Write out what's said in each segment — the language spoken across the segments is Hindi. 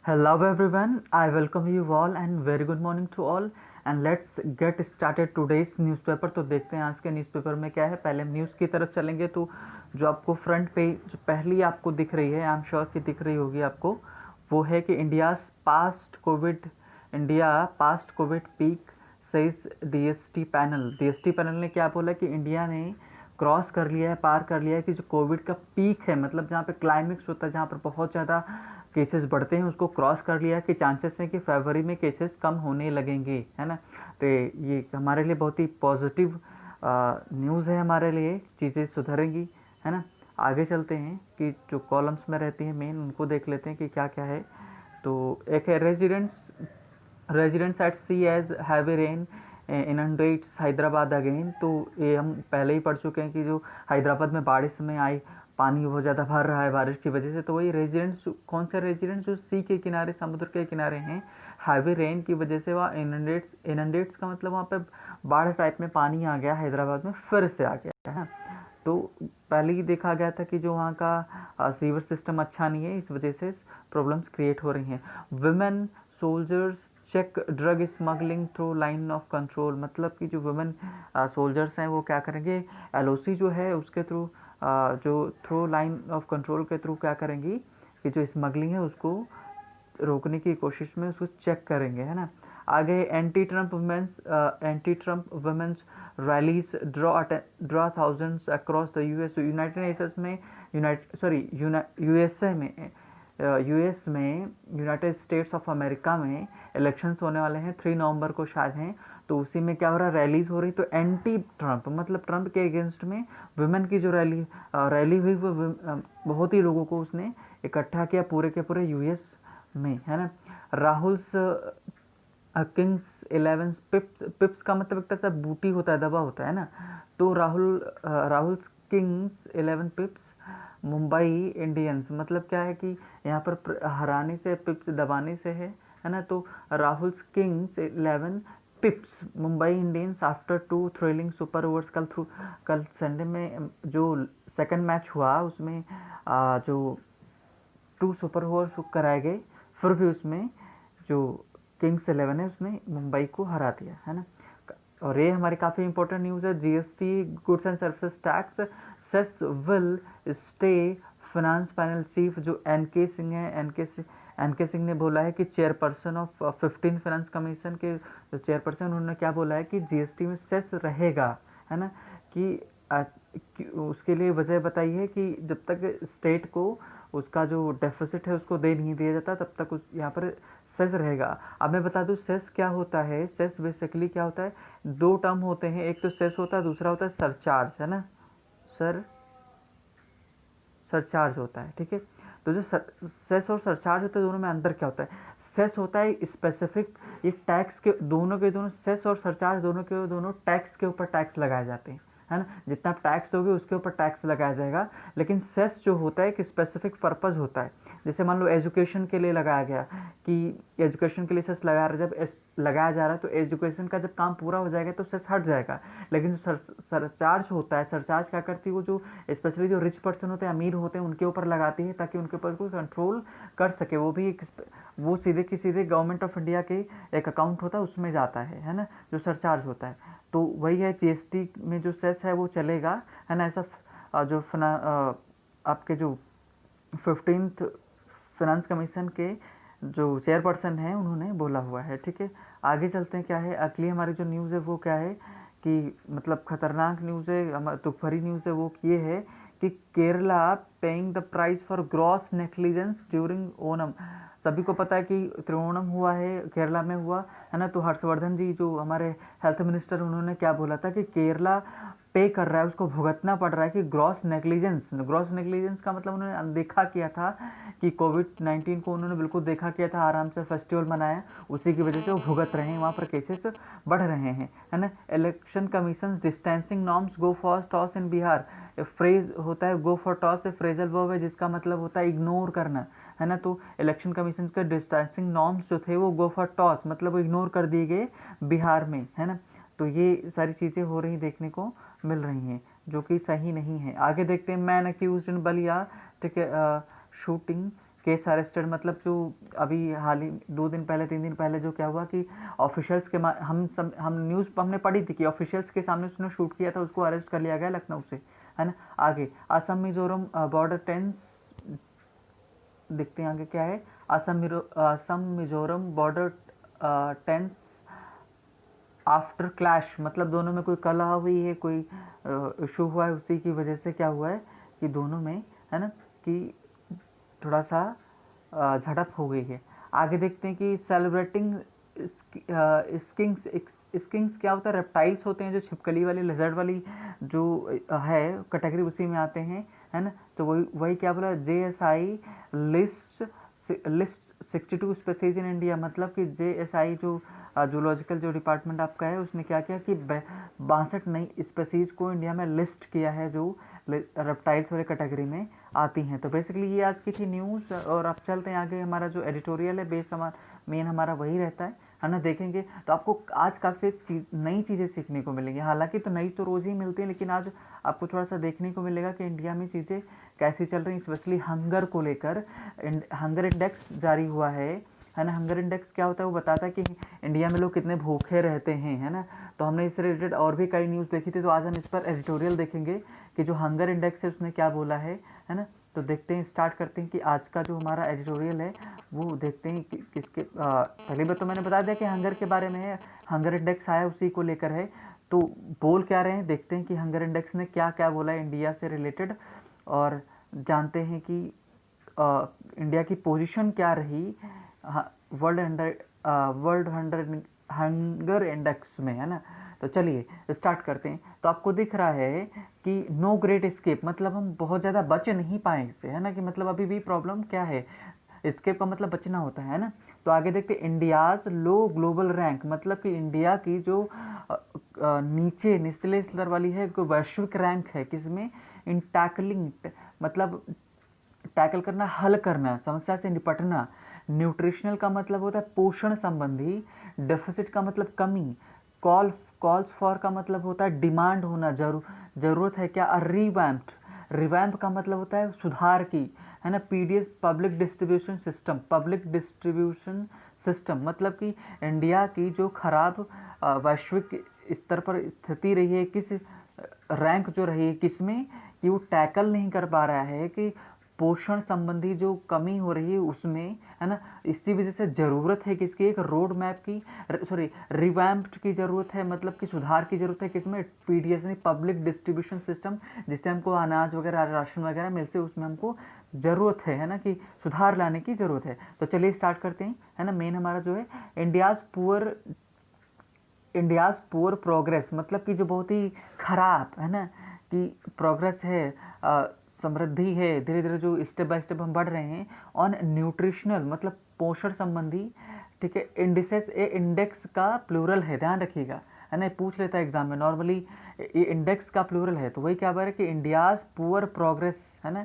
Hello everyone, I welcome you all and very good morning to all and let's get started today's newspaper। तो देखते हैं आज के न्यूज़पेपर में क्या है। पहले हम न्यूज़ की तरफ चलेंगे तो जो आपको फ्रंट पेज पहली आपको दिख रही है, आई एम श्योर कि दिख रही होगी आपको, वो है कि India past Covid peak says DST panel. DST panel ने क्या बोला कि इंडिया ने क्रॉस कर लिया है, पार कर लिया है कि जो कोविड का पीक है, मतलब जहाँ पे क्लाइमेक्स होता है, जहाँ पर बहुत ज़्यादा केसेस बढ़ते हैं, उसको क्रॉस कर लिया है कि चांसेस हैं कि फरवरी में केसेस कम होने लगेंगे, है ना। तो ये हमारे लिए बहुत ही पॉजिटिव न्यूज़ है, हमारे लिए चीज़ें सुधरेंगी, है ना। आगे चलते हैं कि जो कॉलम्स में रहती हैं मेन, उनको देख लेते हैं कि क्या क्या है। तो एक है residents at sea as heavy rain inundates Hyderabad again. तो ये हम पहले ही पढ़ चुके हैं कि जो हैदराबाद में बारिश में आई, पानी बहुत ज़्यादा भर रहा है बारिश की वजह से। तो वही रेजिडेंट्स, कौन से रेजिडेंट्स जो सी के किनारे, समुद्र के किनारे हैं, हैवी रेन की वजह से वहाँ इनंडेट्स का मतलब वहाँ पे बाढ़ टाइप में पानी आ गया हैदराबाद में, फिर से आ गया है। तो पहले ही देखा गया था कि जो वहाँ का सीवर सिस्टम अच्छा नहीं है, इस वजह से प्रॉब्लम्स क्रिएट हो रही हैं। Women soldiers check drug smuggling through line of control. मतलब कि जो वुमेन सोल्जर्स हैं वो क्या करेंगे, एलओसी जो है उसके थ्रू, जो थ्रू लाइन ऑफ कंट्रोल के थ्रू क्या करेंगी कि जो स्मगलिंग है उसको रोकने की कोशिश में उसको चेक करेंगे, है ना। आगे anti Trump women's rallies draw thousands across the US. United Nations में यूएस में यूनाइटेड स्टेट्स ऑफ अमेरिका में इलेक्शंस होने वाले हैं, 3 नवंबर को शायद हैं। तो उसी में क्या हो रहा है, रैलीज हो रही। तो एंटी ट्रम्प मतलब ट्रम्प के अगेंस्ट में वुमेन की जो रैली हुई, वो बहुत ही लोगों को उसने इकट्ठा किया पूरे के पूरे यूएस में, है ना। राहुल्स किंग्स 11 पिप्स का मतलब एक तरह से बूटी होता है, दबा होता है ना। तो राहुल किंग्स 11 पिप्स मुंबई इंडियंस, मतलब क्या है कि यहाँ पर हराने से, पिप्स दबाने से है ना। तो Rahul Kings 11 पिप्स Mumbai Indians after 2 thrilling super overs. कल संडे में जो सेकंड मैच हुआ उसमें जो 2 सुपर ओवर्स कराए गए, फिर भी उसमें जो किंग्स 11 है उसने मुंबई को हरा दिया, है ना। और ये हमारी काफ़ी इंपॉर्टेंट न्यूज़ है। GST goods and services tax cess will stay. Finance panel chief जो एनके सिंह ने बोला है कि चेयरपर्सन ऑफ 15 फाइनेंस कमीशन के जो चेयरपर्सन, उन्होंने क्या बोला है कि जीएसटी में सेस रहेगा, है ना। कि उसके लिए वजह बताई है कि जब तक स्टेट को उसका जो डेफिसिट है उसको दे नहीं दिया जाता, तब तक उस यहाँ पर सेस रहेगा। अब मैं बता दूं सेस क्या होता है। सेस बेसिकली क्या होता है, 2 टर्म होते हैं, एक तो सेस होता है, दूसरा होता है सरचार्ज, है ना। सर सरचार्ज होता है, ठीक है। तो जो सेस और सरचार्ज होता है, दोनों में अंतर क्या होता है। सेस होता है स्पेसिफिक, ये टैक्स के दोनों सेस और सरचार्ज दोनों टैक्स के ऊपर टैक्स लगाए जाते हैं, है ना। जितना टैक्स दोगे उसके ऊपर टैक्स लगाया जाएगा। लेकिन सेस जो होता है एक स्पेसिफिक पर्पज़ होता है। जैसे मान लो एजुकेशन के लिए लगाया गया कि एजुकेशन के लिए सेस लगाया जा रहा है, तो एजुकेशन का जब काम पूरा हो जाएगा तो सेस हट जाएगा। लेकिन जो सरचार्ज होता है, सरचार्ज क्या करती है, वो जो स्पेशली जो रिच पर्सन होते हैं, अमीर होते हैं, उनके ऊपर लगाती है ताकि उनके ऊपर कोई कंट्रोल कर सके। वो भी वो सीधे की सीधे गवर्नमेंट ऑफ इंडिया के एक अकाउंट होता है, उसमें जाता है ना, जो सरचार्ज होता है। तो वही है, जीएसटी में जो सेस है वो चलेगा, है ना। ऐसा जो आपके जो 15th फाइनेंस कमीशन के जो चेयरपर्सन हैं उन्होंने बोला हुआ है, ठीक है। आगे चलते हैं, क्या है अगली हमारी जो न्यूज़ है वो क्या है कि मतलब खतरनाक न्यूज़ है, तो भरी न्यूज़ है। वो ये है कि Kerala paying the price for gross negligence during Onam. सभी को पता है कि त्रिओणम हुआ है, केरला में हुआ, है ना। तो हर्षवर्धन जी जो हमारे हेल्थ मिनिस्टर, उन्होंने क्या बोला था कि केरला पे कर रहा है, उसको भुगतना पड़ रहा है कि ग्रॉस नेग्लिजेंस का मतलब उन्होंने अनदेखा किया था कि कोविड-19 को उन्होंने बिल्कुल देखा किया था, आराम से फेस्टिवल मनाया, उसी की वजह से वो भुगत रहे हैं, वहाँ पर केसेस बढ़ रहे हैं, है ना। Election commission distancing norms go for toss in Bihar. Phrase होता है गो फॉर टॉस, से फ्रेजल वर्ब है जिसका मतलब होता है इग्नोर करना, है ना। तो इलेक्शन कमीशन के डिस्टेंसिंग नॉर्म्स जो थे वो गो फॉर टॉस मतलब वो इग्नोर कर दिए गए बिहार में, है ना। तो ये सारी चीज़ें हो रही देखने को मिल रही हैं, जो कि सही नहीं है। आगे देखते हैं, मैन अक्यूज्ड इन बलिया, ठीक है, शूटिंग केस अरेस्टेड मतलब जो अभी हाल ही 2 दिन पहले 3 दिन पहले जो क्या हुआ कि ऑफिशियल्स के हम न्यूज़ हमने पढ़ी थी कि ऑफिशियल्स के सामने उसने शूट किया था, उसको अरेस्ट कर लिया गया लखनऊ से, है ना। आगे असम मिजोरम बॉर्डर टेंस, देखते हैं आगे क्या है। Assam Mizoram border tense after clash, मतलब दोनों में कोई कलह हुई है, कोई इशू हुआ है, उसी की वजह से क्या हुआ है कि दोनों में, है ना, कि थोड़ा सा झड़प हो गई है। आगे देखते हैं कि सेलिब्रेटिंग स्किंग्स। स्किंग्स क्या होता है? रेप्टाइल्स होते हैं जो छिपकली वाली लेजर्ड वाली जो है कैटेगरी, उसी में आते हैं, है ना। तो वही वही क्या बोला, JSI list list 62 species in India, मतलब कि JSI जो जूलॉजिकल जो डिपार्टमेंट आपका है उसने क्या किया कि 62 नई स्पेसीज को इंडिया में लिस्ट किया है जो रेप्टाइल्स वाले कैटेगरी में आती हैं। तो बेसिकली ये आज की थी न्यूज़, और अब चलते हैं आगे। हमारा जो एडिटोरियल है बेस मेन हमारा वही रहता है ना। देखेंगे तो आपको आज काफ़ी नई चीज़ें सीखने को मिलेंगी। हालांकि तो नई तो रोज़ ही मिलती है, लेकिन आज आपको थोड़ा सा देखने को मिलेगा कि इंडिया में चीज़ें कैसी चल रही हैं, स्पेशली हंगर को लेकर। हंगर इंडेक्स जारी हुआ है ना। हंगर इंडेक्स क्या होता है? वो बताता है कि इंडिया में लोग कितने भूखे रहते हैं, है ना। तो हमने इससे रिलेटेड और भी कई न्यूज़ देखी थी, तो आज हम इस पर एडिटोरियल देखेंगे कि जो हंगर इंडेक्स है उसने क्या बोला है ना। तो देखते हैं, स्टार्ट करते हैं कि आज का जो हमारा एडिटोरियल है वो देखते हैं कि किसके पहले बार तो मैंने बता दिया कि हंगर के बारे में है, हंगर इंडेक्स आया उसी को लेकर है। तो बोल क्या रहे हैं, देखते हैं कि हंगर इंडेक्स ने क्या क्या बोला है इंडिया से रिलेटेड, और जानते हैं कि इंडिया की पोजीशन क्या रही वर्ल्ड हंगर इंडेक्स में, है ना। तो चलिए स्टार्ट करते हैं। तो आपको दिख रहा है कि नो ग्रेट एस्केप, मतलब हम बहुत ज़्यादा बच नहीं पाए इससे, है ना, कि मतलब अभी भी प्रॉब्लम क्या है, एस्केप का मतलब बचना होता है ना। तो आगे देखते हैं इंडियाज लो ग्लोबल रैंक, मतलब कि इंडिया की जो नीचे निचले स्तर वाली है, जो वैश्विक रैंक है किसमें, इन टैकलिंग, मतलब टैकल करना, हल करना, समस्या से निपटना। न्यूट्रिशनल का मतलब होता है पोषण संबंधी, डेफिसिट का मतलब कमी, कॉल्स फॉर का मतलब होता है डिमांड होना, जरूरत है क्या, रिवैम्प का मतलब होता है सुधार की, है ना। PDS पब्लिक डिस्ट्रीब्यूशन सिस्टम, मतलब कि इंडिया की जो खराब वैश्विक स्तर पर स्थिति रही है, किस रैंक जो रही है किसमें, कि वो टैकल नहीं कर पा रहा है, कि पोषण संबंधी जो कमी हो रही है उसमें, है ना। इसी वजह से ज़रूरत है किसकी, एक रोड मैप की, सॉरी रिवैम्प्ड की ज़रूरत है, मतलब कि सुधार की ज़रूरत है किसमें, PDS यानी पब्लिक डिस्ट्रीब्यूशन सिस्टम, जिससे हमको अनाज वगैरह राशन वगैरह मिलते हैं, उसमें हमको ज़रूरत है ना, कि सुधार लाने की ज़रूरत है। तो चलिए स्टार्ट करते हैं, है ना। मेन हमारा जो है इंडियाज़ पुअर प्रोग्रेस, मतलब कि जो बहुत ही खराब, है ना, कि प्रोग्रेस है, समृद्धि है, धीरे धीरे जो स्टेप बाय स्टेप हम बढ़ रहे हैं ऑन न्यूट्रिशनल, मतलब पोषण संबंधी, ठीक है। इंडिसेस, ए इंडेक्स का प्लूरल है, ध्यान रखिएगा, है ना, पूछ लेता है एग्जाम में नॉर्मली, ये इंडेक्स का प्लूरल है। तो वही क्या बोल रहा है कि इंडियाज़ पुअर प्रोग्रेस, है ना,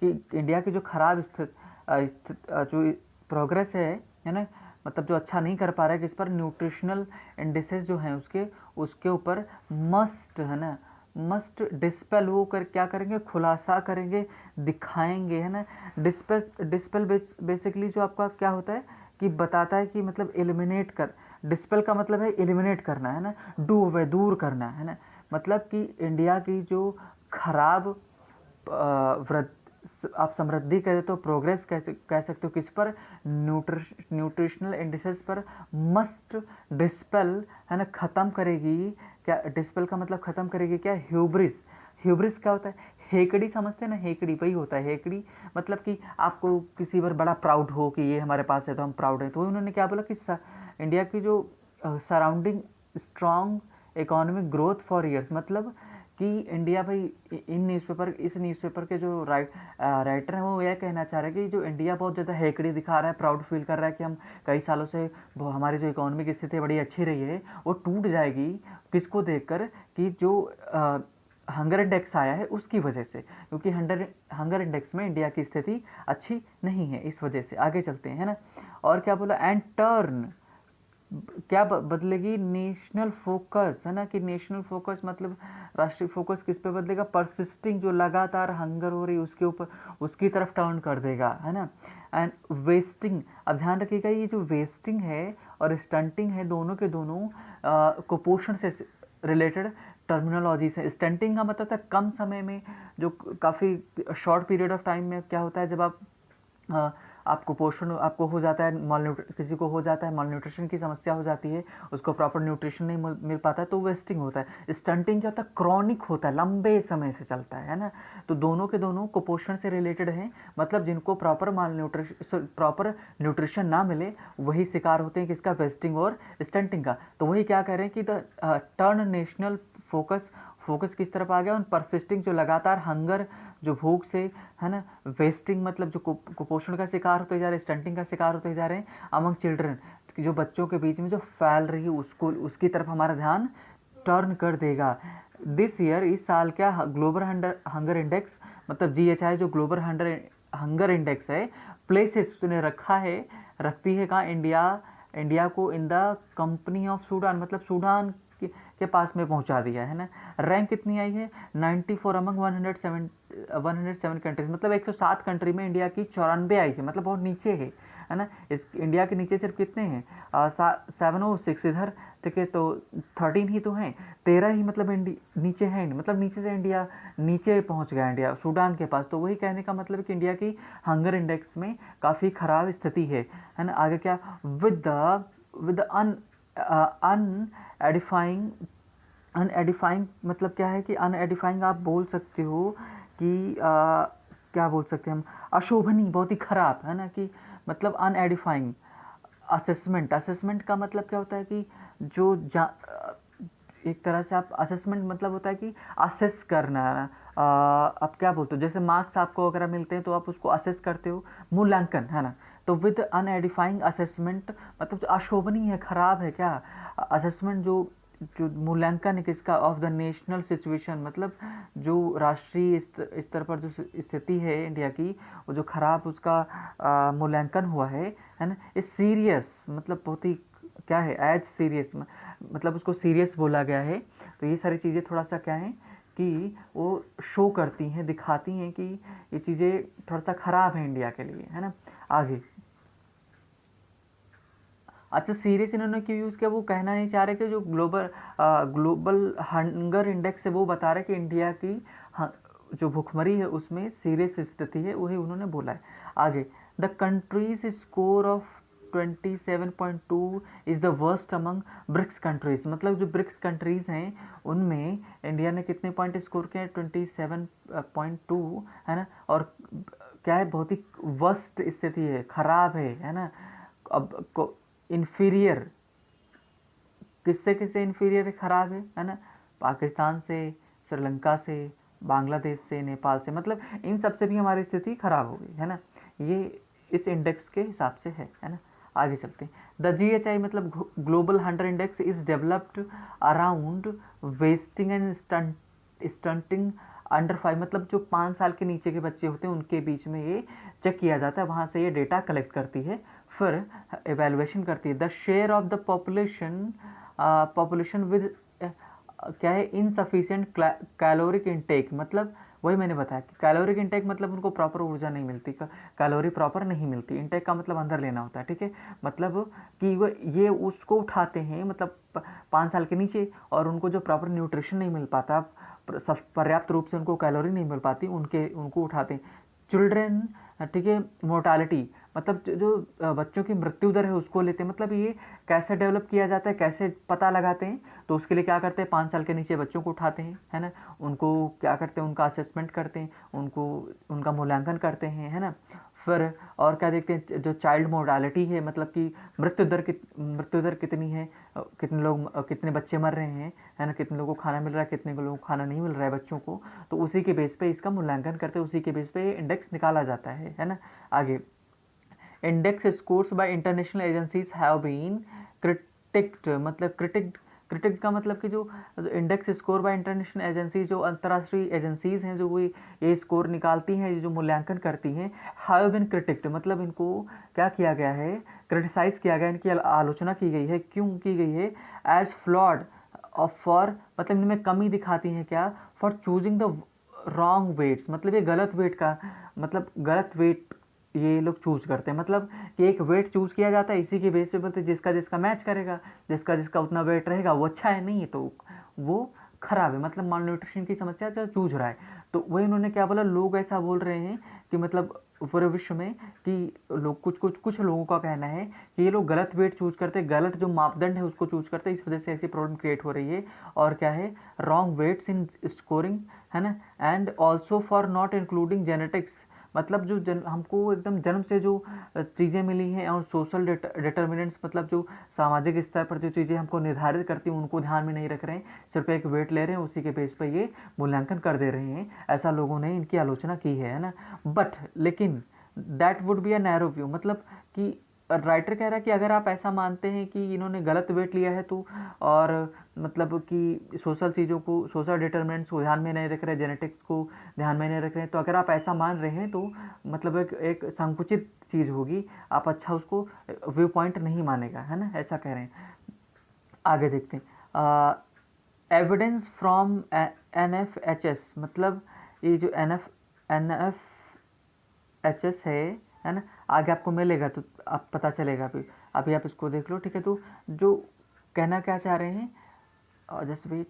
कि इंडिया की जो खराब जो प्रोग्रेस है ना, मतलब जो अच्छा नहीं कर पा रहा है, जिस पर न्यूट्रिशनल इंडिसेस जो हैं उसके उसके ऊपर मस्ट, है ना, मस्ट डिस्पेल, वो कर क्या करेंगे, खुलासा करेंगे, दिखाएंगे, है ना। डिस्पेल बेसिकली जो आपका क्या होता है कि बताता है कि मतलब एलिमिनेट कर, डिस्पेल का मतलब है एलिमिनेट करना, है ना, डू अवे, दूर करना, है ना। मतलब कि इंडिया की जो खराब आप समृद्धि कहें तो प्रोग्रेस कह सकते हो किस पर, न्यूट्रिशनल इंडिसेस पर मस्ट डिस्पेल, है ना, ख़त्म करेगी क्या, डिस्पेल का मतलब ख़त्म करेगी क्या, ह्यूब्रिस। ह्यूब्रिस क्या होता है, हेकड़ी समझते हैं ना, हेकड़ी वही होता है। हेकड़ी मतलब कि आपको किसी पर बड़ा प्राउड हो कि ये हमारे पास है तो हम प्राउड हैं, तो उन्होंने क्या बोला कि इंडिया की जो surrounding strong economic growth for years, मतलब कि इंडिया भाई, इस न्यूज़पेपर के जो राइटर हैं वो यह कहना चाह रहे हैं कि जो इंडिया बहुत ज़्यादा हेकड़ी दिखा रहा है, प्राउड फील कर रहा है कि हम कई सालों से हमारी जो इकोनॉमिक स्थिति बड़ी अच्छी रही है वो टूट जाएगी, किसको देखकर, कि जो हंगर इंडेक्स आया है उसकी वजह से, क्योंकि हंगर इंडेक्स में इंडिया की स्थिति अच्छी नहीं है, इस वजह से। आगे चलते हैं, है ना। और क्या बोला, एंड टर्न, क्या बदलेगी, नेशनल फोकस, है ना, कि नेशनल फोकस मतलब राष्ट्रीय फोकस किस पे बदलेगा, परसिस्टिंग, जो लगातार हंगर हो रही उसके ऊपर, उसकी तरफ टर्न कर देगा, है ना। एंड वेस्टिंग, अब ध्यान रखिएगा ये जो वेस्टिंग है और स्टंटिंग है दोनों के दोनों कुपोषण से रिलेटेड टर्मिनोलॉजी से। स्टंटिंग का मतलब है कम समय में, जो काफ़ी शॉर्ट पीरियड ऑफ टाइम में क्या होता है, जब आप आपको पोषण आपको हो जाता है, किसी को हो जाता है माल न्यूट्रिशन की समस्या हो जाती है, उसको प्रॉपर न्यूट्रिशन नहीं मिल पाता है, तो वेस्टिंग होता है। स्टंटिंग क्या होता है, क्रॉनिक होता है, लंबे समय से चलता है ना। तो दोनों के दोनों कुपोषण से रिलेटेड हैं, मतलब जिनको प्रॉपर न्यूट्रिशन ना मिले वही शिकार होते हैं किसका, वेस्टिंग और स्टंटिंग का। तो वही क्या कह रहे हैं कि द टर्न नेशनल फोकस किस तरफ आ गया, उन परसिस्टिंग जो लगातार हंगर, जो भूख से, है ना, वेस्टिंग मतलब जो कुपोषण का शिकार होते जा रहे हैं, स्टंटिंग का शिकार होते जा रहे हैं अमंग चिल्ड्रन, जो बच्चों के बीच में जो फैल रही है उसको, उसकी तरफ हमारा ध्यान टर्न कर देगा। दिस ईयर, इस साल क्या ग्लोबल हंगर इंडेक्स मतलब GHI जो ग्लोबल हंगर इंडेक्स है, प्लेसेस ने रखती है कहाँ, इंडिया को in the company of Sudan, मतलब सूडान के पास में पहुंचा दिया है ना। रैंक कितनी आई है, 94 अमंग 107 कंट्रीज, मतलब 107 कंट्री में इंडिया की 94 आई है, मतलब बहुत नीचे है ना। इस इंडिया के नीचे सिर्फ कितने हैं, 706 इधर, ठीक है, तो 13 ही तो हैं, 13 ही मतलब नीचे हैं, मतलब नीचे से इंडिया नीचे पहुंच गया, इंडिया सूडान के पास। तो वही कहने का मतलब है कि इंडिया की हंगर इंडेक्स में काफ़ी ख़राब स्थिति है ना। आगे क्या, विद अनएडिफाइंग, अनएडिफाइंग मतलब क्या है कि अनएडिफाइंग आप बोल सकते हो कि क्या बोल सकते हैं हम, अशोभनीय, बहुत ही खराब, है ना, कि मतलब अनएडिफाइंग। असेसमेंट का मतलब क्या होता है कि जो एक तरह से आप असेसमेंट मतलब होता है कि असेस करना। आप क्या बोलते हो, जैसे मार्क्स आपको वगैरह मिलते हैं तो आप उसको असेस करते हो, मूल्यांकन, है ना। तो विद अनएडिफाइंग असेसमेंट मतलब अशोभनीय है, खराब है क्या, असेसमेंट जो जो मूल्यांकन है किसका, ऑफ द नेशनल सिचुएशन, मतलब जो राष्ट्रीय स्तर पर जो स्थिति है इंडिया की, वो जो खराब उसका मूल्यांकन हुआ है ना। इस सीरियस मतलब बहुत ही क्या है, एज सीरियस मतलब उसको सीरियस बोला गया है। तो ये सारी चीज़ें थोड़ा सा क्या है कि वो शो करती हैं, दिखाती हैं कि ये चीज़ें थोड़ा सा ख़राब है इंडिया के लिए, है ना। आगे, अच्छा, सीरियस इन्होंने क्यों यूज़ किया, वो कहना नहीं चाह रहे कि जो ग्लोबल हंगर इंडेक्स है वो बता रहे कि इंडिया की जो भुखमरी है उसमें सीरियस स्थिति है, वही उन्होंने बोला है। आगे, the country's score of 27.2 is the worst among BRICS countries, मतलब जो ब्रिक्स कंट्रीज़ हैं उनमें इंडिया ने कितने पॉइंट स्कोर किए हैं, 27.2, है ना। और क्या है, बहुत ही वर्स्ट स्थिति है, खराब है ना। अब इन्फीरियर, किससे किससे इन्फीरियर है, ख़राब है ना, पाकिस्तान से, श्रीलंका से, बांग्लादेश से, नेपाल से, मतलब इन सब से भी हमारी स्थिति ख़राब हो गई, है ना। ये इस इंडेक्स के हिसाब से है ना। आगे चलते हैं। द GHI मतलब global hunger index is developed around wasting and stunting under 5, मतलब जो 5 साल के नीचे के बच्चे होते हैं उनके बीच में ये चेक किया जाता है, वहाँ से ये डेटा कलेक्ट करती है, फिर एवेलुएशन करती है। The share of the population with क्या है, इनसफिशिएंट कैलोरिक इंटेक, मतलब वही मैंने बताया कि कैलोरिक इंटेक मतलब उनको प्रॉपर ऊर्जा नहीं मिलती, कैलोरी प्रॉपर नहीं मिलती, इंटेक का मतलब अंदर लेना होता है, ठीक है। मतलब कि वो ये उसको उठाते हैं, मतलब 5 साल के नीचे, और उनको जो प्रॉपर न्यूट्रिशन नहीं मिल पाता, पर्याप्त रूप से उनको कैलोरी नहीं मिल पाती, उनको उठाते हैं। चिल्ड्रेन, ठीक है, मोर्टालिटी मतलब जो बच्चों की मृत्यु दर है उसको लेते हैं, मतलब ये कैसे डेवलप किया जाता है, कैसे पता लगाते हैं, तो उसके लिए क्या करते हैं, 5 साल के नीचे बच्चों को उठाते हैं, है ना, उनको क्या करते हैं, उनका असेसमेंट करते हैं, उनका मूल्यांकन करते हैं, है ना। फिर और क्या देखते हैं, जो चाइल्ड मोर्टालिटी है, मतलब कि मृत्यु दर कितनी है, कितने बच्चे मर रहे हैं, है ना, कितने लोगों को खाना मिल रहा है, कितने लोगों को खाना नहीं मिल रहा है बच्चों को, तो उसी के बेस पे इसका मूल्यांकन करते हैं, उसी के बेस पे इंडेक्स निकाला जाता है ना। आगे, index scores by international agencies have been criticised, मतलब क्रिटिक्ड का मतलब कि जो index score by international agency, जो अंतर्राष्ट्रीय एजेंसीज हैं जो ये स्कोर निकालती हैं, जो मूल्यांकन करती हैं, हैव बीन क्रिटिक्ड मतलब इनको क्या किया गया है, क्रिटिसाइज किया गया, इनकी आलोचना की गई है, क्यों की गई है, एज फ्लॉड फॉर, मतलब इनमें कमी दिखाती हैं क्या, for choosing the wrong weights, मतलब ये गलत वेट का, मतलब गलत वेट ये लोग चूज़ करते हैं, मतलब कि एक वेट चूज़ किया जाता है, इसी के बेस पे बोलते जिसका जिसका मैच करेगा, जिसका जिसका उतना वेट रहेगा वो अच्छा है, नहीं है तो वो खराब है, मतलब माल न्यूट्रिशन की समस्या जो जूझ रहा है। तो वही उन्होंने क्या बोला, लोग ऐसा बोल रहे हैं कि मतलब पूरे विश्व में कि लोग कुछ लोगों का कहना है कि ये लोग गलत वेट चूज करते हैं, गलत जो मापदंड है उसको चूज करते हैं, इस वजह से ऐसी प्रॉब्लम क्रिएट हो रही है। और क्या है, रॉन्ग वेट्स इन स्कोरिंग, है ना, and also for not including genetics, मतलब जो हमको एकदम जन्म से जो चीज़ें मिली हैं और सोशल डिटर्मिनेंट्स, मतलब जो सामाजिक स्तर पर जो चीज़ें हमको निर्धारित करती हैं उनको ध्यान में नहीं रख रहे हैं, सिर्फ एक वेट ले रहे हैं, उसी के बेस पर ये मूल्यांकन कर दे रहे हैं, ऐसा लोगों ने इनकी आलोचना की है ना। बट लेकिन that would be a narrow view, मतलब कि राइटर कह रहा है कि अगर आप ऐसा मानते हैं कि इन्होंने गलत वेट लिया है तो, और मतलब कि सोशल चीज़ों को, सोशल डिटर्मिनेंट्स को ध्यान में नहीं रख रहे, जेनेटिक्स को ध्यान में नहीं रख रहे हैं, तो अगर आप ऐसा मान रहे हैं तो मतलब एक संकुचित चीज़ होगी, आप अच्छा उसको व्यू पॉइंट नहीं मानेगा, है ना, ऐसा कह रहे हैं। आगे देखते हैं, एविडेंस फ्रॉम NFHS, मतलब ये जो NFHS है ना, आगे आपको मिलेगा तो आप पता चलेगा, अभी आप इसको देख लो, ठीक है। तो जो कहना क्या चाह रहे हैं, just wait,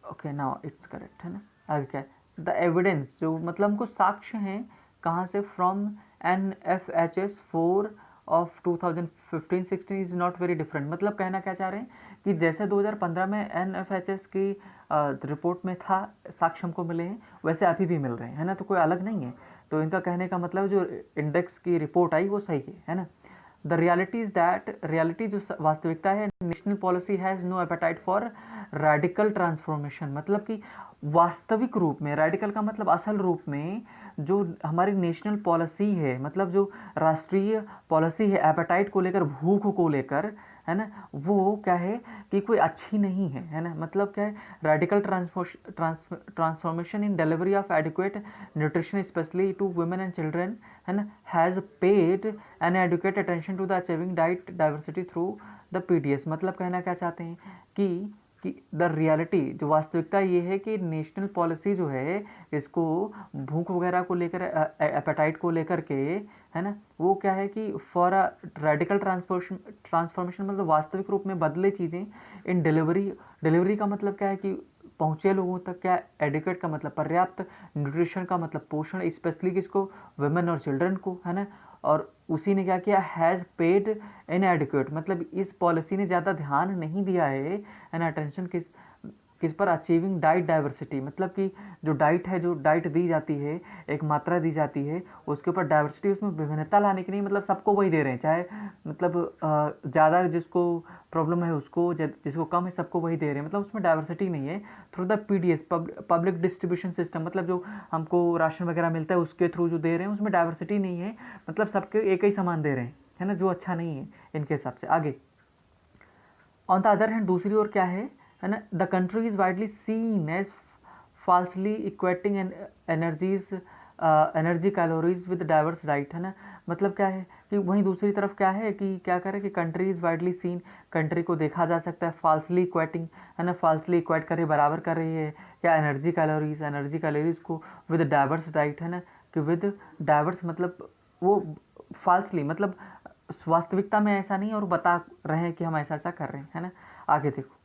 okay now it's correct, है ना। आगे क्या है, द एविडेंस, जो मतलब हमको साक्ष्य हैं, कहाँ से, from NFHS 4 of 2015-16 is not very different, मतलब कहना क्या चाह रहे हैं कि जैसे 2015 में NFHS की रिपोर्ट में था, साक्ष्य हमको मिले हैं, वैसे अभी भी मिल रहे हैं, है ना, तो कोई अलग नहीं है। तो इनका कहने का मतलब जो इंडेक्स की रिपोर्ट आई वो सही है ना। The reality is that, reality जो वास्तविकता है, national policy has no appetite for radical transformation, मतलब कि वास्तविक रूप में, रेडिकल का मतलब असल रूप में, जो हमारी नेशनल पॉलिसी है, मतलब जो राष्ट्रीय पॉलिसी है एपेटाइट को लेकर, भूख को लेकर, है ना, वो क्या है कि कोई अच्छी नहीं है ना, मतलब क्या है, radical transformation in delivery of adequate nutrition specially to women and children, है ना, has paid an adequate attention to the achieving diet diversity through the PDS, मतलब कहना क्या चाहते हैं कि द रियलिटी, जो वास्तविकता ये है कि नेशनल पॉलिसी जो है, इसको भूख वगैरह को लेकर, एपेटाइट को लेकर के, है ना, वो क्या है कि फॉर अ रेडिकल ट्रांसफॉर्मेशन, मतलब वास्तविक रूप में बदले चीज़ें, इन डिलीवरी का मतलब क्या है कि पहुँचे लोगों तक, क्या एडिक्वेट का मतलब पर्याप्त, न्यूट्रिशन का मतलब पोषण, स्पेशली किसको, वुमेन और चिल्ड्रन को, है ना। और उसी ने क्या किया, हैज़ पेड इन एडिक्वेट, मतलब इस पॉलिसी ने ज़्यादा ध्यान नहीं दिया है एन अटेंशन किस पर, अचीविंग डाइट डाइवर्सिटी, मतलब कि जो डाइट है, जो डाइट दी जाती है, एक मात्रा दी जाती है, उसके ऊपर डाइवर्सिटी, उसमें विभिन्नता लाने की नहीं, मतलब सबको वही दे रहे हैं, चाहे मतलब ज़्यादा जिसको प्रॉब्लम है उसको, जिसको कम है सबको वही दे रहे हैं, मतलब उसमें डाइवर्सिटी नहीं है। Through the PDS, public distribution system, मतलब जो हमको राशन वगैरह मिलता है उसके थ्रू जो दे रहे हैं, उसमें डाइवर्सिटी नहीं है, मतलब सबके एक ही सामान दे रहे हैं, है ना, जो अच्छा नहीं है इनके हिसाब से। आगे, ऑन द अदर हैंड, दूसरी ओर क्या है ना, the country is widely seen as falsely equating energy calories with diverse diet, है ना, मतलब क्या है कि वहीं दूसरी तरफ क्या है कि क्या करें कि country is widely seen, country को देखा जा सकता है फाल्सली इक्वेटिंग, है ना, फाल्सली इक्वेट कर रही, बराबर कर रही है क्या, एनर्जी कैलोरीज को विद डाइवर्स डाइट, है ना, कि विद डाइवर्स मतलब वो फाल्सली, मतलब वास्तविकता में ऐसा नहीं, और बता रहे हैं कि हम ऐसा ऐसा कर रहे हैं, है ना। आगे देखो,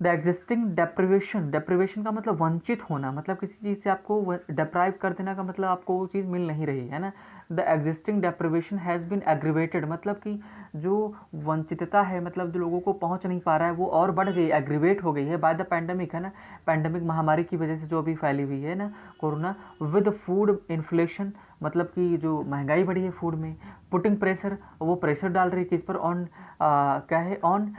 द एग्जिस्टिंग डेप्रिवेशन का मतलब वंचित होना, मतलब किसी चीज़ से आपको डिप्राइव कर देना का मतलब आपको वो चीज़ मिल नहीं रही है ना। The existing deprivation has been aggravated, मतलब कि जो वंचितता है, मतलब जो लोगों को पहुंच नहीं पा रहा है, वो और बढ़ गई, एग्रीवेट हो गई है बाय द पैंडमिक, है ना, पैंडमिक महामारी की वजह से जो अभी फैली हुई है ना, कोरोना, विद फूड इन्फ्लेशन, मतलब कि जो महंगाई बढ़ी है फूड में, पुटिंग प्रेशर, वो प्रेशर डाल रही है किस पर, ऑन क्या है, ऑन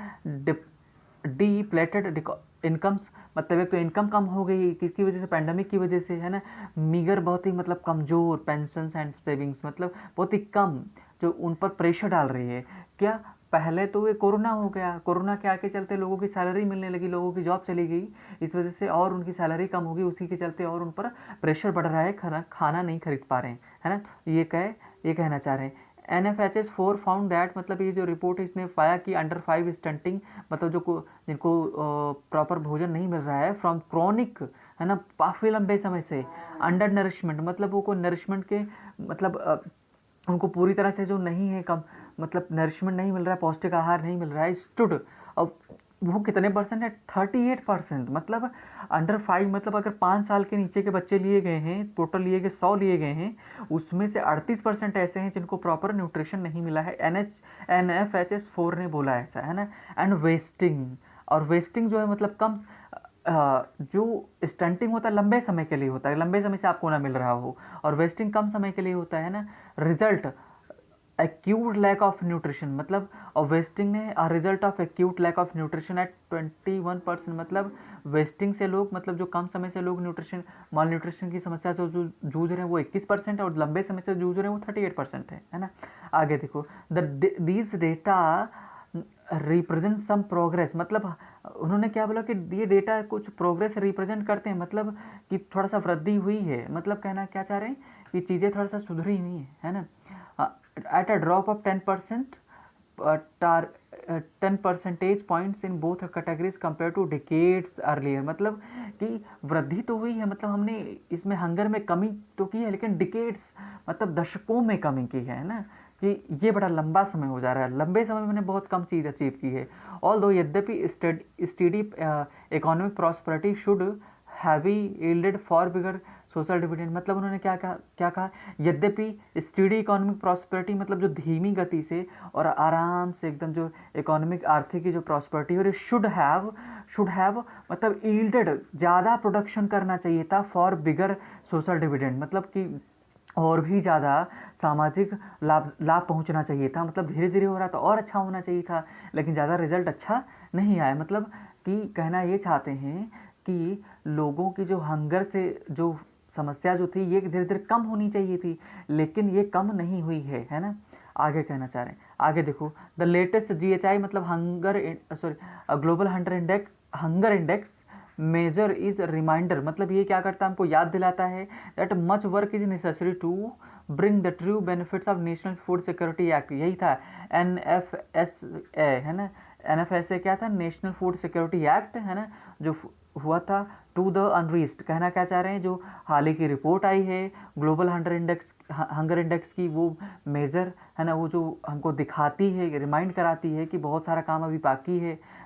डिप्लेटेड इनकम्स, मतलब एक तो इनकम कम हो गई किसकी वजह से, पैंडमिक की वजह से, है ना, मीगर बहुत ही मतलब कमज़ोर पेंशन एंड सेविंग्स, मतलब बहुत ही कम, जो उन पर प्रेशर डाल रही है। क्या, पहले तो ये कोरोना हो गया, कोरोना के आके चलते लोगों की सैलरी मिलने लगी, लोगों की जॉब चली गई, इस वजह से और उनकी सैलरी कम होगी, उसी के चलते और उन पर प्रेशर बढ़ रहा है, खाना नहीं खरीद पा रहे हैं, है ना, ये कहना चाह रहे हैं। NFHS 4 फाउंड दैट, मतलब ये जो रिपोर्ट इसने पाया कि अंडर 5 स्टंटिंग, मतलब जिनको प्रॉपर भोजन नहीं मिल रहा है फ्रॉम क्रॉनिक, है ना, काफ़ी लंबे समय से, अंडर नरिशमेंट, मतलब वो कोई नरिशमेंट के मतलब उनको पूरी तरह से जो नहीं है, कम मतलब नरिशमेंट नहीं मिल रहा है, पौष्टिक आहार नहीं मिल रहा है, स्टूड। और वो कितने परसेंट है? 38%। मतलब अंडर 5, मतलब अगर 5 साल के नीचे के बच्चे लिए गए हैं, टोटल लिए गए 100 लिए गए हैं, उसमें से 38% ऐसे हैं जिनको प्रॉपर न्यूट्रिशन नहीं मिला है। NFHS4 ने बोला ऐसा है ना। एंड वेस्टिंग, और वेस्टिंग जो है मतलब कम जो स्टंटिंग होता है लंबे समय के लिए होता है, लंबे समय से आपको ना मिल रहा हो, और वेस्टिंग कम समय के लिए होता है ना। Result acute lack of nutrition, मतलब और वेस्टिंग ने result of acute lack of nutrition at 21%। मतलब वेस्टिंग से लोग, मतलब जो कम समय से लोग न्यूट्रिशन माल न्यूट्रिशन की समस्या से जो जूझ रहे हैं वो 21% है, और लंबे समय से जूझ रहे हैं वो 38% है ना। आगे देखो, these data represent some progress, मतलब उन्होंने क्या बोला कि ये डेटा कुछ प्रोग्रेस रिप्रेजेंट करते हैं, मतलब कि थोड़ा सा वृद्धि हुई है, मतलब कहना क्या चाह रहे हैं कि चीज़ें थोड़ा सा सुधरी हुई है ना। At a drop of 10%, 10 percentage points in both categories compare to decades earlier, मतलब कि वृद्धि तो हुई है, मतलब हमने इसमें हंगर में कमी तो की है, लेकिन डिकेड्स मतलब दशकों में कमी की है ना, कि ये बड़ा लंबा समय हो जा रहा है, लंबे समय में मैंने बहुत कम चीज़ अचीव की है। ऑल दो यद्यपि study economic prosperity should heavy yielded for bigger social dividend, मतलब उन्होंने क्या कहा, यद्यपि स्टडी इकोनॉमिक प्रॉस्पेरिटी मतलब जो धीमी गति से और आराम से एकदम जो इकोनॉमिक आर्थिक की जो प्रॉस्पेरिटी और शुड हैव मतलब यील्डेड ज़्यादा प्रोडक्शन करना चाहिए था फॉर बिगर सोशल डिविडेंड, मतलब कि और भी ज़्यादा सामाजिक लाभ लाभ पहुंचना चाहिए था, मतलब धीरे धीरे हो रहा था और अच्छा होना चाहिए था, लेकिन ज़्यादा रिजल्ट अच्छा नहीं आया। मतलब कि कहना ये चाहते हैं कि लोगों की जो हंगर से जो समस्या जो थी ये धीरे धीरे कम होनी चाहिए थी, लेकिन ये कम नहीं हुई है ना। आगे कहना चाह रहे हैं, आगे देखो, द लेटेस्ट GHI मतलब global hunger index measure is reminder, मतलब ये क्या करता है, हमको याद दिलाता है that much work is necessary to bring the true benefits of national food security act, यही था NFSA है ना। NFSA क्या था? नेशनल फूड सिक्योरिटी एक्ट है ना, जो हुआ था टू द अनरीच्ड। कहना क्या चाह रहे हैं, जो हाल ही की रिपोर्ट आई है ग्लोबल हंगर इंडेक्स की, वो मेजर है ना, वो जो हमको दिखाती है, रिमाइंड कराती है कि बहुत सारा काम अभी बाकी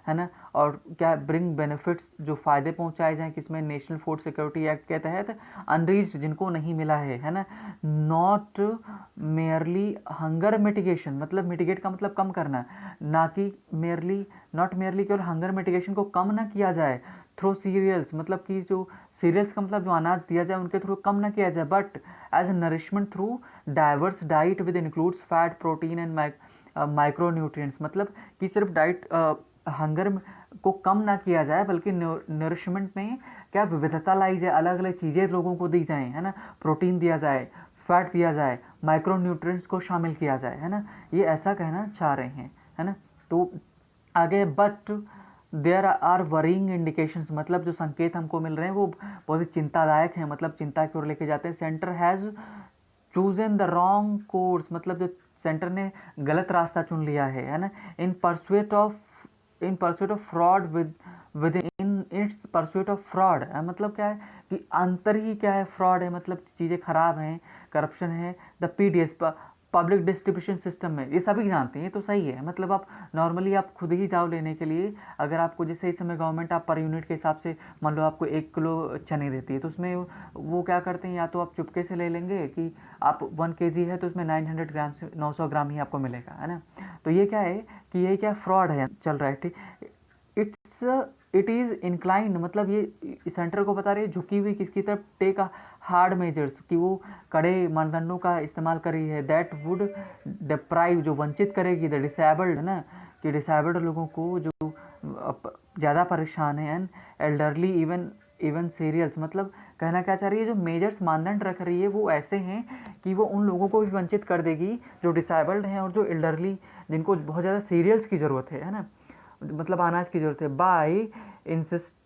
है ना। और क्या ब्रिंग बेनिफिट्स, जो फ़ायदे पहुंचाए जाएं किसमें, नेशनल फूड सिक्योरिटी एक्ट के तहत, अनरीच्ड जिनको नहीं मिला है ना। नॉट मेयरली हंगर मिटिगेशन, मतलब मिटिगेट का मतलब कम करना, ना कि मेयरली, नॉट मेयरली केवल हंगर मिटिगेशन को कम ना किया जाए थ्रू सीरियल्स, मतलब कि जो सीरियल्स का मतलब जो अनाज दिया जाए उनके थ्रू कम ना किया जाए, but as a nourishment through diverse diet with includes fat, protein and micro nutrients, मतलब कि सिर्फ डाइट हंगर को कम ना किया जाए, बल्कि नरिशमेंट में क्या विविधता लाई जाए, अलग अलग चीज़ें लोगों को दी जाएं है ना, प्रोटीन दिया जाए, फैट दिया जाए, माइक्रो न्यूट्रिएंट्स को शामिल किया जाए है ना, ये ऐसा कहना चाह रहे हैं है ना। तो आगे, but there are worrying indications, मतलब जो संकेत हमको मिल रहे हैं वो बहुत ही चिंतादायक हैं, मतलब चिंता की ओर लेके जाते हैं। Centre has chosen the wrong course, मतलब जो सेंटर ने गलत रास्ता चुन लिया है ना। In pursuit of fraud with in its pursuit of fraud, मतलब क्या है कि अंतर ही क्या है, फ्रॉड है, मतलब चीज़ें खराब हैं, करप्शन है। The PDS public distribution system में, ये सभी जानते हैं, ये तो सही है, मतलब आप नॉर्मली आप खुद ही जाओ लेने के लिए, अगर आपको जैसे इस समय गवर्नमेंट आप पर यूनिट के हिसाब से मान लो आपको 1 किलो चने देती है, तो उसमें वो क्या करते हैं, या तो आप चुपके से ले लेंगे कि आप 1 kg है तो उसमें 900 ग्राम से 900 ग्राम ही आपको मिलेगा है ना। तो ये क्या है कि ये क्या फ्रॉड है, चल रहा है, ठीक। इट इज़ इंक्लाइंड, मतलब ये सेंटर को बता रही है झुकी हुई किसकी तरफ, टेक हार्ड मेजर्स, कि वो कड़े मानदंडों का इस्तेमाल कर रही है, दैट वुड डिप्राइव, जो वंचित करेगी, द डिसेबल्ड है ना, कि डिसेबल्ड लोगों को जो ज़्यादा परेशान है, एंड एल्डरली इवन सीरियल्स, मतलब कहना क्या चाह रही है, जो मेजर्स मानदंड रख रही है वो ऐसे हैं कि वो उन लोगों को भी वंचित कर देगी जो डिसेबल्ड हैं और जो एल्डरली, जिनको बहुत ज़्यादा सीरियल्स की ज़रूरत है ना, मतलब अनाज की ज़रूरत है।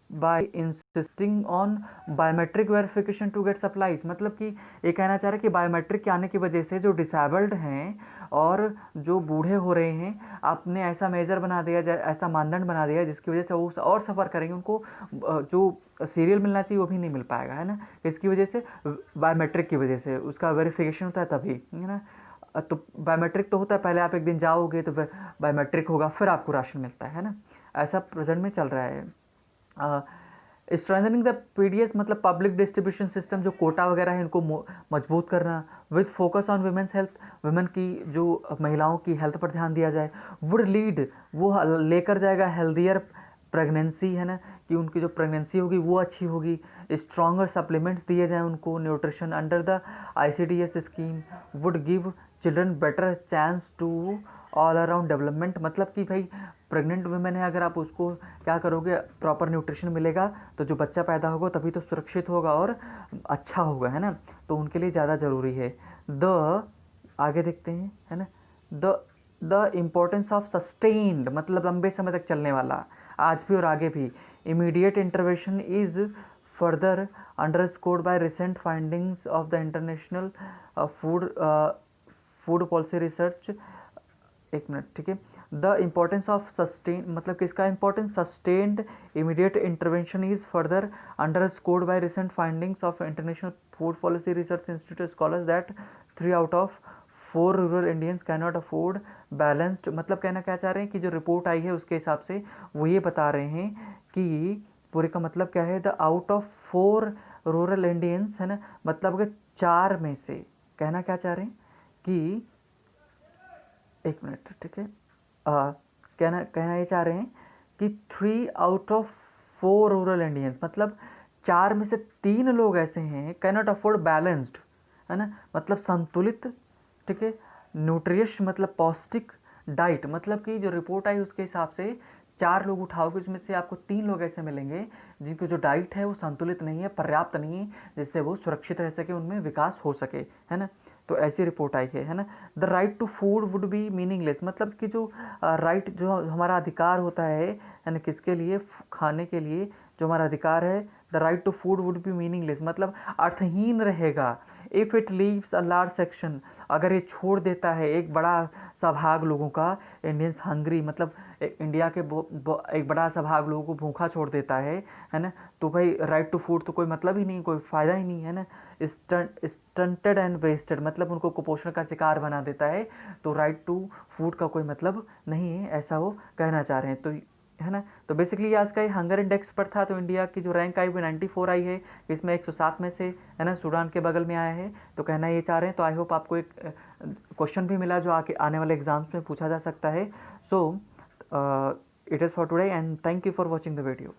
By insisting on biometric verification to get supplies, मतलब कि ये कहना चाह रहे हैं कि बायोमेट्रिक के आने की वजह से जो डिसेबल्ड हैं और जो बूढ़े हो रहे हैं आपने ऐसा मेजर बना दिया, ऐसा मानदंड बना दिया जिसकी वजह से वो और सफ़र करेंगे, उनको जो सीरियल मिलना चाहिए वो भी नहीं मिल पाएगा, है ना। इसकी वजह से बायोमेट्रिक की वजह से उसका वेरिफिकेशन होता है तभी, है ना। तो बायोमेट्रिक तो होता है, पहले आप एक दिन जाओगे तो बायोमेट्रिक होगा फिर आपको राशन मिलता है ना। ऐसा प्रेजेंट में चल रहा है। स्ट्रेंथनिंग द पीडीएस मतलब पब्लिक डिस्ट्रीब्यूशन सिस्टम, जो कोटा वगैरह है इनको मजबूत करना, with focus on women's health, women की जो महिलाओं की हेल्थ पर ध्यान दिया जाए। वुड लीड वो लेकर जाएगा हेल्दियर प्रेगनेंसी, है ना, कि उनकी जो प्रेगनेंसी होगी वो अच्छी होगी। स्ट्रॉन्गर सप्लीमेंट्स दिए जाएँ उनको न्यूट्रिशन अंडर द ICDS स्कीम। Would give children better chance to all around development, मतलब कि भाई प्रेग्नेंट वुमेन है, अगर आप उसको क्या करोगे, प्रॉपर न्यूट्रिशन मिलेगा तो जो बच्चा पैदा होगा तभी तो सुरक्षित होगा और अच्छा होगा, है ना। तो उनके लिए ज़्यादा ज़रूरी है। आगे देखते हैं, है ना। द इम्पोर्टेंस ऑफ सस्टेन्ड मतलब लंबे समय तक चलने वाला, आज भी और आगे भी। Immediate intervention is further underscored by recent findings of the international food policy research. एक मिनट, ठीक है। द इम्पोर्टेंस ऑफ सस्टेन मतलब किसका importance, sustained immediate intervention is further underscored by recent findings of international food policy research institute scholars that 3 out of 4 rural Indians can not afford balanced. मतलब कहना क्या चाह रहे हैं कि जो रिपोर्ट आई है उसके हिसाब से वो ये बता रहे हैं कि पूरे का मतलब क्या है, the out of 4 rural Indians, है ना, मतलब अगर 4 में से, कहना क्या चाह रहे हैं कि एक मिनट, ठीक है, कहना ये चाह रहे हैं कि 3 आउट ऑफ 4 रूरल इंडियंस मतलब 4 में से 3 लोग ऐसे हैं कैन नॉट अफोर्ड बैलेंस्ड, है ना, मतलब संतुलित, ठीक है, न्यूट्रियस मतलब पौष्टिक डाइट, मतलब कि जो रिपोर्ट आई उसके हिसाब से 4 लोग उठाओगे उसमें से आपको 3 लोग ऐसे मिलेंगे जिनकी जो डाइट है वो संतुलित नहीं है, पर्याप्त नहीं है, जिससे वो सुरक्षित रह सके, उनमें विकास हो सके, है ना। तो ऐसी रिपोर्ट आई है ना। The right to food would be meaningless, मतलब कि जो राइट जो हमारा अधिकार होता है ना, किसके लिए, खाने के लिए जो हमारा अधिकार है, the right to food would be meaningless मतलब अर्थहीन रहेगा। If it leaves a large section, अगर ये छोड़ देता है एक बड़ा सा भाग लोगों का, इंडियंस हंग्री मतलब इंडिया के एक बड़ा सा भाग लोगों को भूखा छोड़ देता है ना, तो भाई राइट टू फूड तो कोई मतलब ही नहीं, कोई फ़ायदा ही नहीं, है ना। स्टंटेड एंड वेस्टेड मतलब उनको कुपोषण का शिकार बना देता है, तो राइट टू फूड का कोई मतलब नहीं है, ऐसा वो कहना चाह रहे हैं, तो है ना। तो बेसिकली आज का ये हंगर इंडेक्स पर था, तो इंडिया की जो रैंक आई वो 94 आई है, इसमें 107 में से, है ना, सूडान के बगल में आया है, तो कहना ये चाह रहे हैं। तो आई होप आपको एक क्वेश्चन भी मिला जो आने वाले एग्जाम्स में पूछा जा सकता है। So it is for today and thank you for watching the video.